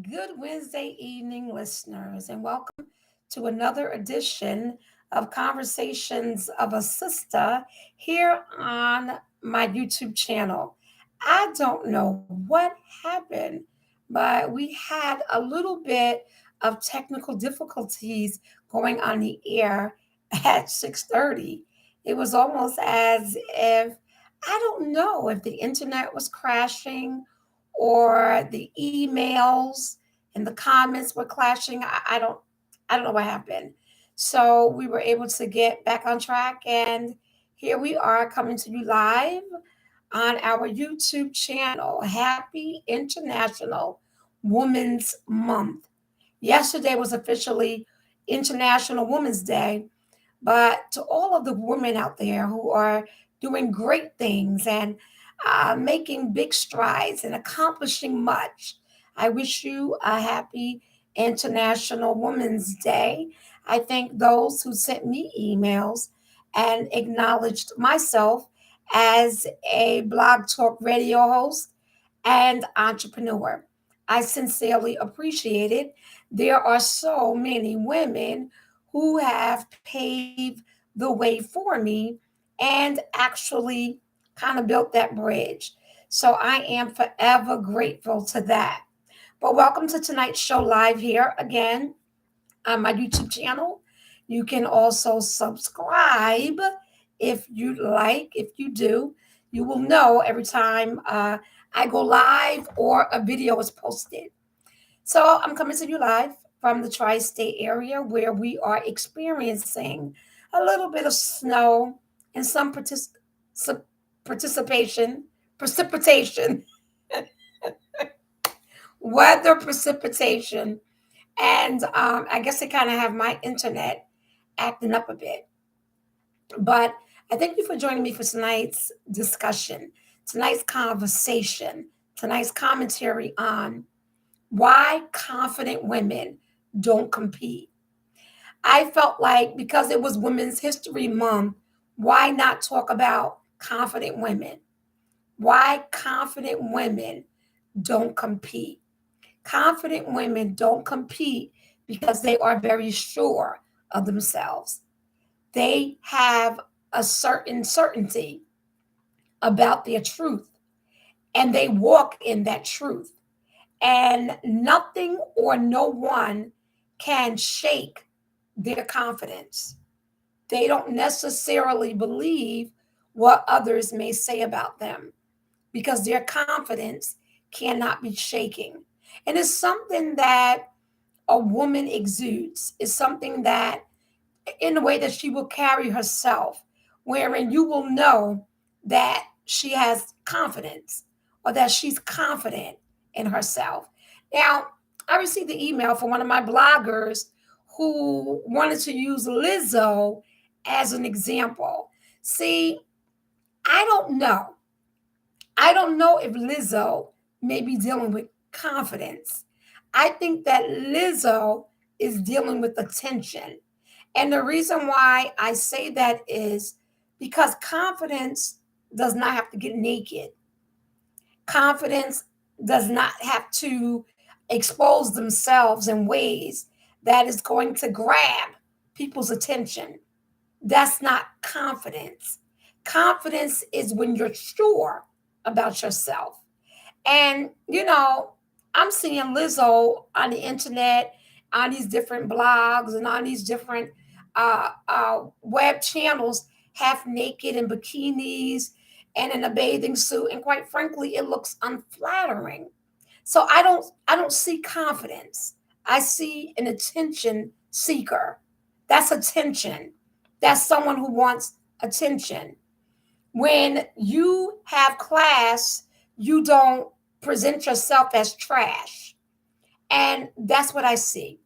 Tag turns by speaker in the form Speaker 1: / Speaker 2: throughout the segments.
Speaker 1: Good Wednesday evening, listeners, and welcome to another edition of Conversations of a Sister here on my YouTube channel. I don't know what happened, but we had a little bit of technical difficulties going on the air at 6:30. It was almost as if I don't know if the internet was crashing or the emails and the comments were clashing. I don't know what happened. So we were able to get back on track, and here we are coming to you live on our YouTube channel. Happy International Women's Month. Yesterday was officially International Women's Day, but to all of the women out there who are doing great things and making big strides and accomplishing much, I wish you a happy International Women's Day. I thank those who sent me emails and acknowledged myself as a blog talk radio host and entrepreneur. I sincerely appreciate it. There are so many women who have paved the way for me and actually kind of built that bridge. So I am forever grateful to that. But welcome to tonight's show live here again on my YouTube channel. You can also subscribe if you like. If you do, you will know every time I go live or a video is posted. So I'm coming to you live from the tri state area where we are experiencing a little bit of snow and some su- participation, precipitation, weather precipitation. And I guess they kind of have my internet acting up a bit. But I thank you for joining me for tonight's discussion, tonight's conversation, tonight's commentary on why confident women don't compete. I felt like because it was Women's History Month, why not talk about confident women? Why confident women don't compete? Confident women don't compete because they are very sure of themselves. They have a certain certainty about their truth and they walk in that truth. And nothing or no one can shake their confidence. They don't necessarily believe what others may say about them because their confidence cannot be shaken. And it's something that a woman exudes, it's something that, in the way that she will carry herself, wherein you will know that she has confidence or that she's confident in herself. Now, I received the email from one of my bloggers who wanted to use Lizzo as an example. See, I don't know. I don't know if Lizzo may be dealing with confidence. I think that Lizzo is dealing with attention. And the reason why I say that is because confidence does not have to get naked. Confidence does not have to expose themselves in ways that is going to grab people's attention. That's not confidence. Confidence is when you're sure about yourself. And, I'm seeing Lizzo on the internet, on these different blogs, and on these different web channels, half naked in bikinis and in a bathing suit. And quite frankly, it looks unflattering. So I don't see confidence. I see an attention seeker. That's attention. That's someone who wants attention. When you have class, you don't present yourself as trash. And that's what I see.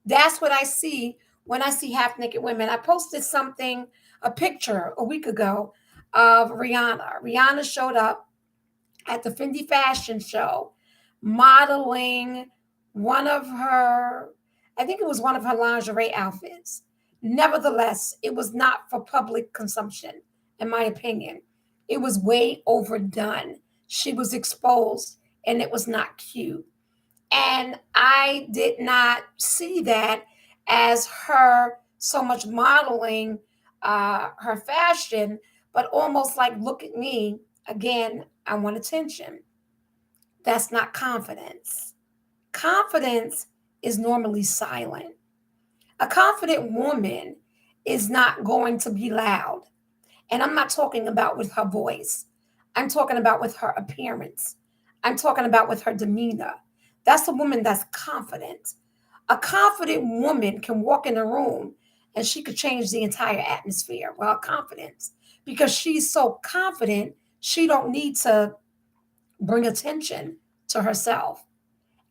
Speaker 1: That's what I see when I see half naked women. I posted something, a picture a week ago of Rihanna. Rihanna showed up at the Fendi Fashion Show modeling one of her, I think it was one of her lingerie outfits. Nevertheless, it was not for public consumption, in my opinion. It was way overdone. She was exposed and it was not cute. And I did not see that as her so much modeling her fashion, but almost like, look at me. Again, I want attention. That's not confidence. Confidence is normally silent. A confident woman is not going to be loud. And I'm not talking about with her voice. I'm talking about with her appearance. I'm talking about with her demeanor. That's a woman that's confident. A confident woman can walk in a room and she could change the entire atmosphere. Well, confidence. Because she's so confident, she don't need to bring attention to herself.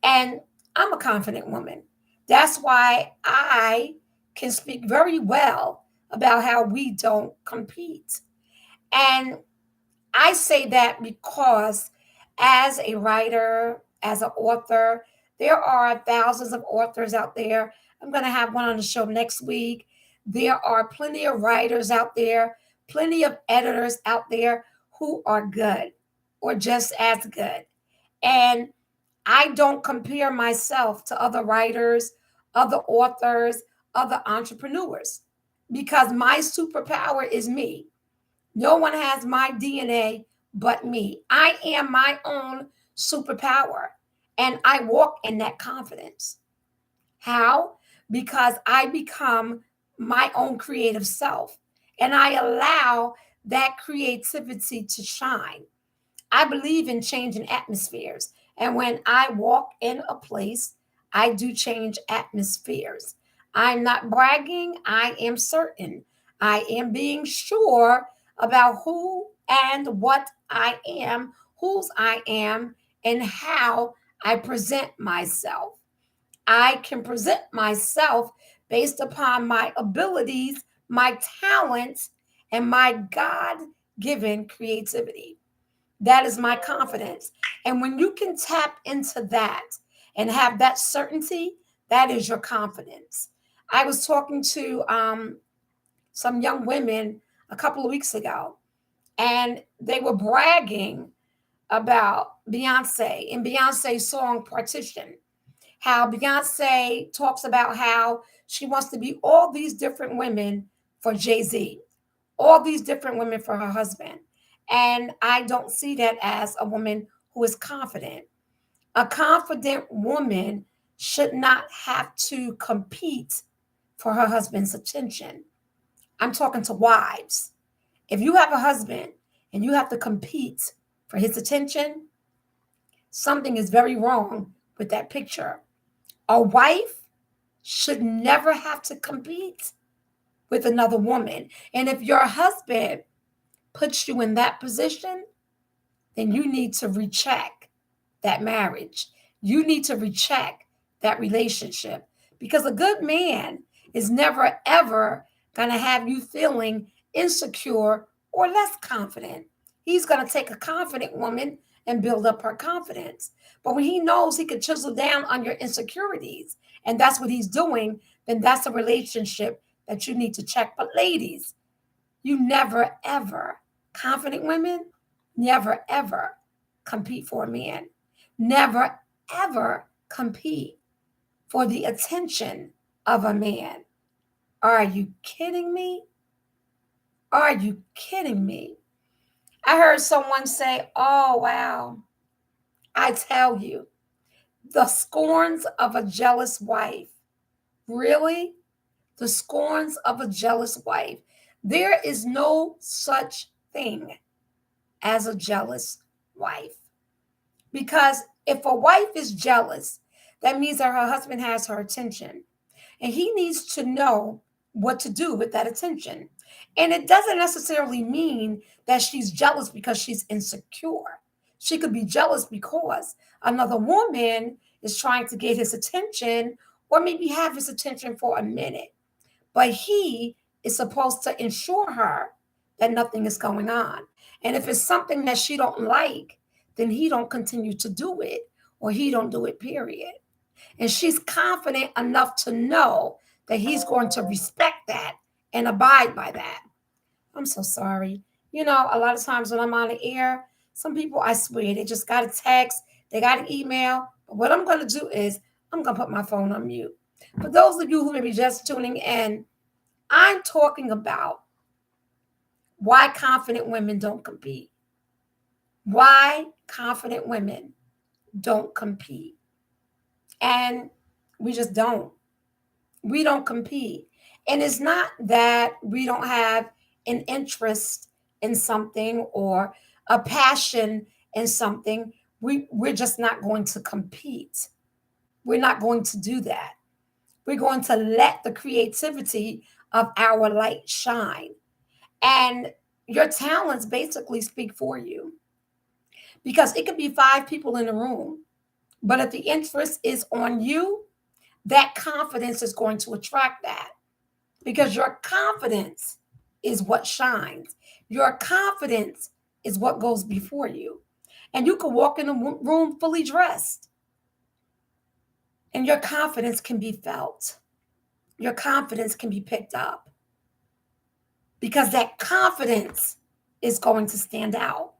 Speaker 1: And I'm a confident woman. That's why I can speak very well about how we don't compete. And I say that because as a writer, as an author, there are thousands of authors out there. I'm going to have one on the show next week. There are plenty of writers out there, plenty of editors out there who are good or just as good. And I don't compare myself to other writers, other authors, other entrepreneurs because my superpower is me. No one has my DNA but me. I am my own superpower and I walk in that confidence. How? Because I become my own creative self and I allow that creativity to shine. I believe in changing atmospheres. And when I walk in a place, I do change atmospheres. I'm not bragging, I am certain. I am being sure about who and what I am, whose I am, and how I present myself. I can present myself based upon my abilities, my talents, and my God given creativity. That is my confidence. And when you can tap into that and have that certainty, that is your confidence. I was talking to some young women a couple of weeks ago, and they were bragging about Beyonce and Beyonce's song Partition. How Beyonce talks about how she wants to be all these different women for Jay-Z, all these different women for her husband. And I don't see that as a woman who is confident. A confident woman should not have to compete for her husband's attention. I'm talking to wives. If you have a husband and you have to compete for his attention, something is very wrong with that picture. A wife should never have to compete with another woman. And if your husband puts you in that position, then you need to recheck that marriage. You need to recheck that relationship because a good man is never ever going to have you feeling insecure or less confident. He's going to take a confident woman and build up her confidence. But when he knows he can chisel down on your insecurities, and that's what he's doing, then that's a relationship that you need to check. But ladies, you never ever, confident women, never ever compete for a man. Never ever compete for the attention of a man. Are you kidding me? Are you kidding me? I heard someone say, oh, wow. I tell you, the scorns of a jealous wife. Really? The scorns of a jealous wife. There is no such thing as a jealous wife. Because if a wife is jealous, that means that her husband has her attention. And he needs to know what to do with that attention. And it doesn't necessarily mean that she's jealous because she's insecure. She could be jealous because another woman is trying to get his attention or maybe have his attention for a minute. But he is supposed to ensure her that nothing is going on. And if it's something that she don't like, then he don't continue to do it or he don't do it, period. And she's confident enough to know that he's going to respect that and abide by that. I'm so sorry. You know, a lot of times when I'm on the air, some people, I swear, they just got a text, they got an email, What I'm going to do is I'm going to put my phone on mute. For those of you who may be just tuning in, I'm talking about why confident women don't compete. Why confident women don't compete. And we just don't. We don't compete. And it's not that we don't have an interest in something or a passion in something. We're just not going to compete. We're not going to do that. We're going to let the creativity of our light shine. And your talents basically speak for you because it could be five people in the room. But if the interest is on you, that confidence is going to attract that because your confidence is what shines. Your confidence is what goes before you. And you can walk in a room fully dressed, and your confidence can be felt. Your confidence can be picked up because that confidence is going to stand out.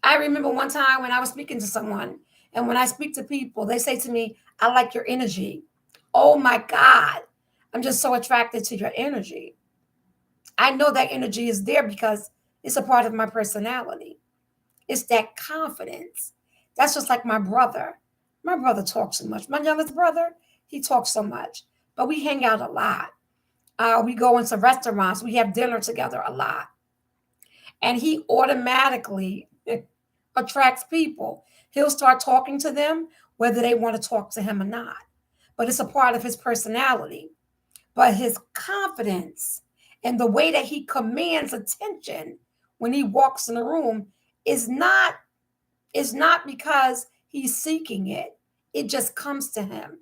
Speaker 1: I remember one time when I was speaking to someone, and when I speak to people, they say to me, I like your energy. Oh my God, I'm just so attracted to your energy. I know that energy is there because it's a part of my personality. It's that confidence. That's just like my brother. My brother talks so much. My youngest brother, he talks so much, but we hang out a lot. We go into restaurants, we have dinner together a lot. And he automatically attracts people. He'll start talking to them, whether they want to talk to him or not. But it's a part of his personality. But his confidence and the way that he commands attention when he walks in the room is not because he's seeking it. It just comes to him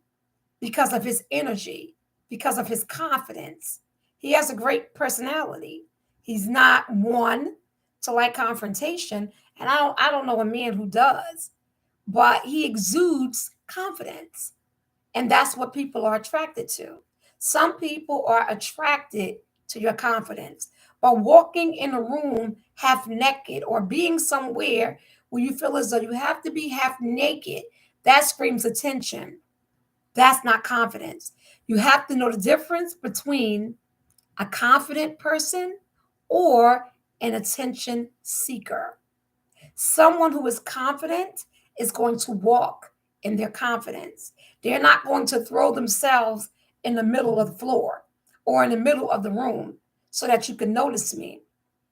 Speaker 1: because of his energy, because of his confidence. He has a great personality. He's not one to like confrontation, and I don't know a man who does, but he exudes confidence. And that's what people are attracted to. Some people are attracted to your confidence. But walking in a room half naked or being somewhere where you feel as though you have to be half naked, that screams attention. That's not confidence. You have to know the difference between a confident person or an attention seeker. Someone who is confident is going to walk in their confidence. They're not going to throw themselves in the middle of the floor or in the middle of the room so that you can notice me.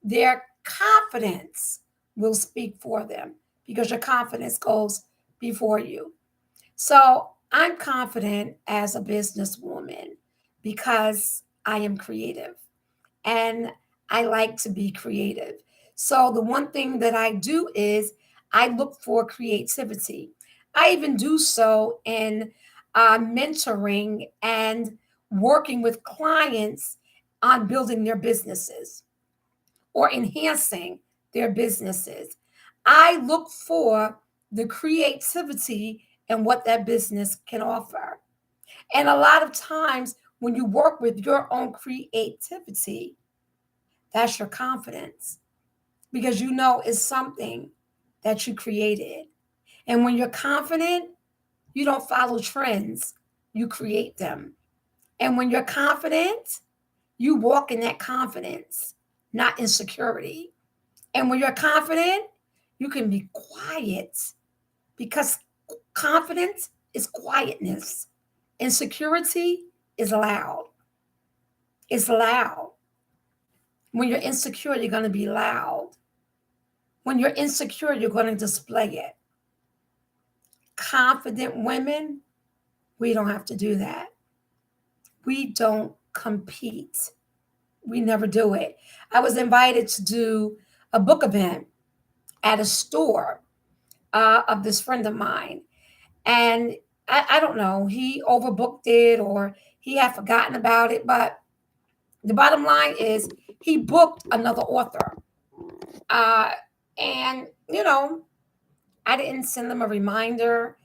Speaker 1: Their confidence will speak for them because your confidence goes before you. So I'm confident as a businesswoman because I am creative and I like to be creative. So the one thing that I do is I look for creativity. I even do so in mentoring and working with clients on building their businesses or enhancing their businesses. I look for the creativity and what that business can offer. And a lot of times when you work with your own creativity, that's your confidence because you know it's something that you created. And when you're confident, you don't follow trends, you create them. And when you're confident, you walk in that confidence, not insecurity. And when you're confident, you can be quiet because confidence is quietness. Insecurity is loud. It's loud. When you're insecure, you're going to be loud. When you're insecure, you're going to display it. Confident women, we don't have to do that. We don't compete. We never do it. I was invited to do a book event at a store of this friend of mine. And I don't know, he overbooked it or he had forgotten about it. But the bottom line is he booked another author. Uh, and I didn't send him a reminder.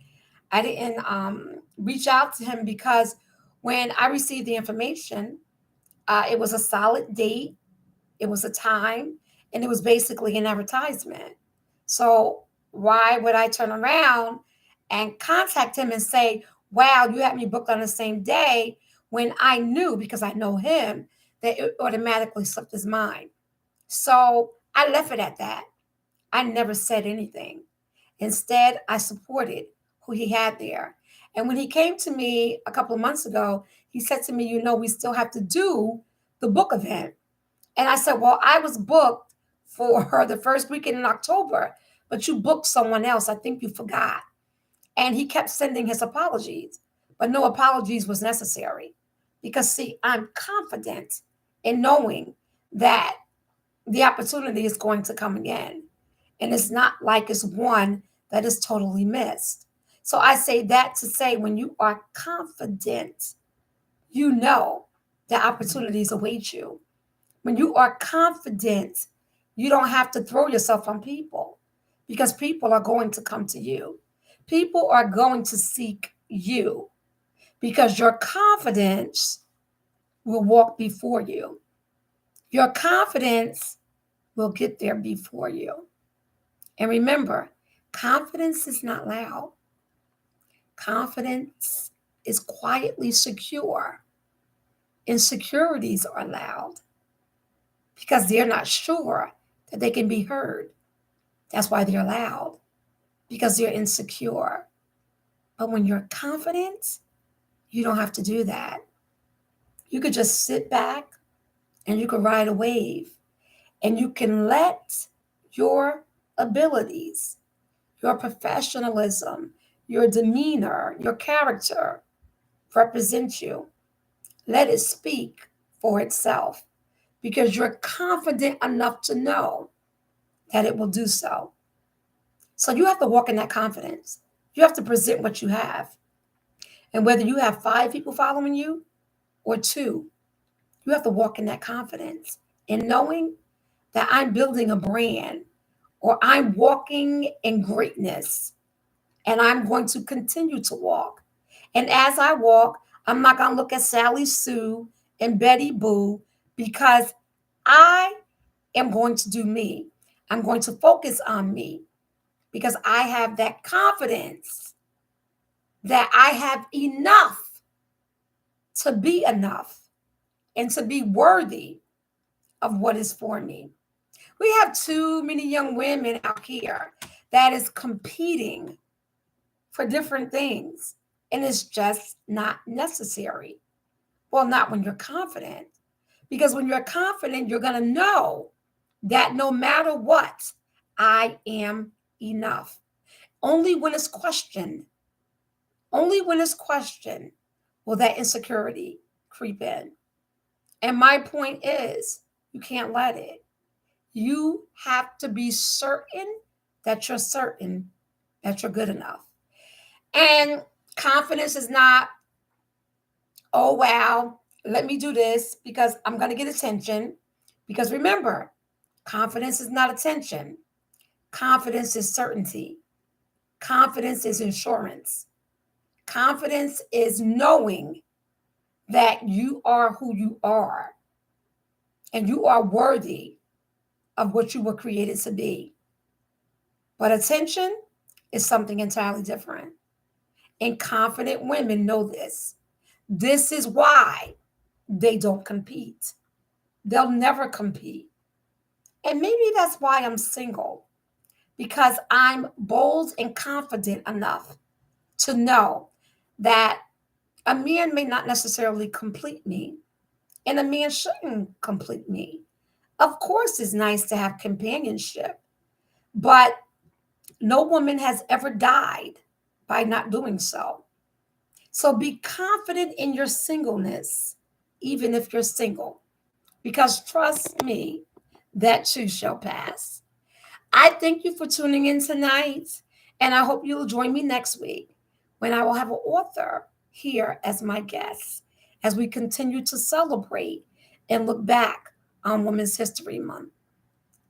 Speaker 1: I didn't reach out to him because when I received the information, it was a solid date, it was a time, and it was basically an advertisement. So why would I turn around and contact him and say, wow, you had me booked on the same day, when I knew, because I know him, that it automatically slipped his mind. So I left it at that. I never said anything. Instead, I supported who he had there. And when he came to me a couple of months ago, he said to me, we still have to do the book event. And I said, well, I was booked for the first weekend in October, but you booked someone else. I think you forgot. And he kept sending his apologies, but no apologies was necessary. Because, see, I'm confident in knowing that the opportunity is going to come again. And it's not like it's one that is totally missed. So I say that to say, when you are confident, you know that opportunities await you. When you are confident, you don't have to throw yourself on people, because people are going to come to you. People are going to seek you because your confidence will walk before you. Your confidence will get there before you. And remember, confidence is not loud. Confidence is quietly secure. Insecurities are loud because they're not sure that they can be heard. That's why they're loud, because they're insecure. But when you're confident, you don't have to do that. You could just sit back and you can ride a wave, and you can let your abilities, your professionalism, your demeanor, your character represent you. Let it speak for itself, because you're confident enough to know that it will do so. So you have to walk in that confidence. You have to present what you have. And whether you have 5 people following you or 2, you have to walk in that confidence in knowing that I'm building a brand, or I'm walking in greatness, and I'm going to continue to walk. And as I walk, I'm not going to look at Sally Sue and Betty Boo, because I am going to do me. I'm going to focus on me, because I have that confidence that I have enough to be enough and to be worthy of what is for me. We have too many young women out here that is competing for different things, and it's just not necessary. Well, not when you're confident, because when you're confident, you're going to know that no matter what, I am enough. Only when it's questioned, only when it's questioned will that insecurity creep in. And my point is, you can't let it. You have to be certain that you're good enough. And confidence is not, oh, wow, let me do this because I'm going to get attention. Because remember, confidence is not attention. Confidence is certainty. Confidence is insurance. Confidence is knowing that you are who you are and you are worthy of what you were created to be. But attention is something entirely different. And confident women know this. This is why they don't compete. They'll never compete. And maybe that's why I'm single, because I'm bold and confident enough to know that a man may not necessarily complete me, and a man shouldn't complete me. Of course, it's nice to have companionship, but no woman has ever died by not doing so. So be confident in your singleness, even if you're single, because trust me, that too shall pass. I thank you for tuning in tonight, and I hope you'll join me next week when I will have an author here as my guest as we continue to celebrate and look back on Women's History Month.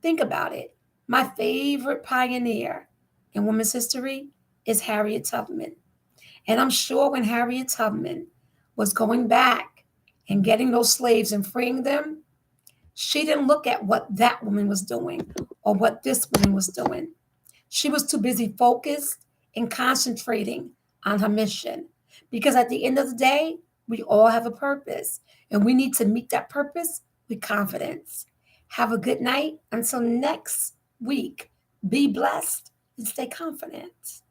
Speaker 1: Think about it. My favorite pioneer in women's history is Harriet Tubman. And I'm sure when Harriet Tubman was going back and getting those slaves and freeing them, she didn't look at what that woman was doing or what this woman was doing. She was too busy focused and concentrating on her mission. Because at the end of the day, we all have a purpose, and we need to meet that purpose with confidence. Have a good night. Until next week, be blessed and stay confident.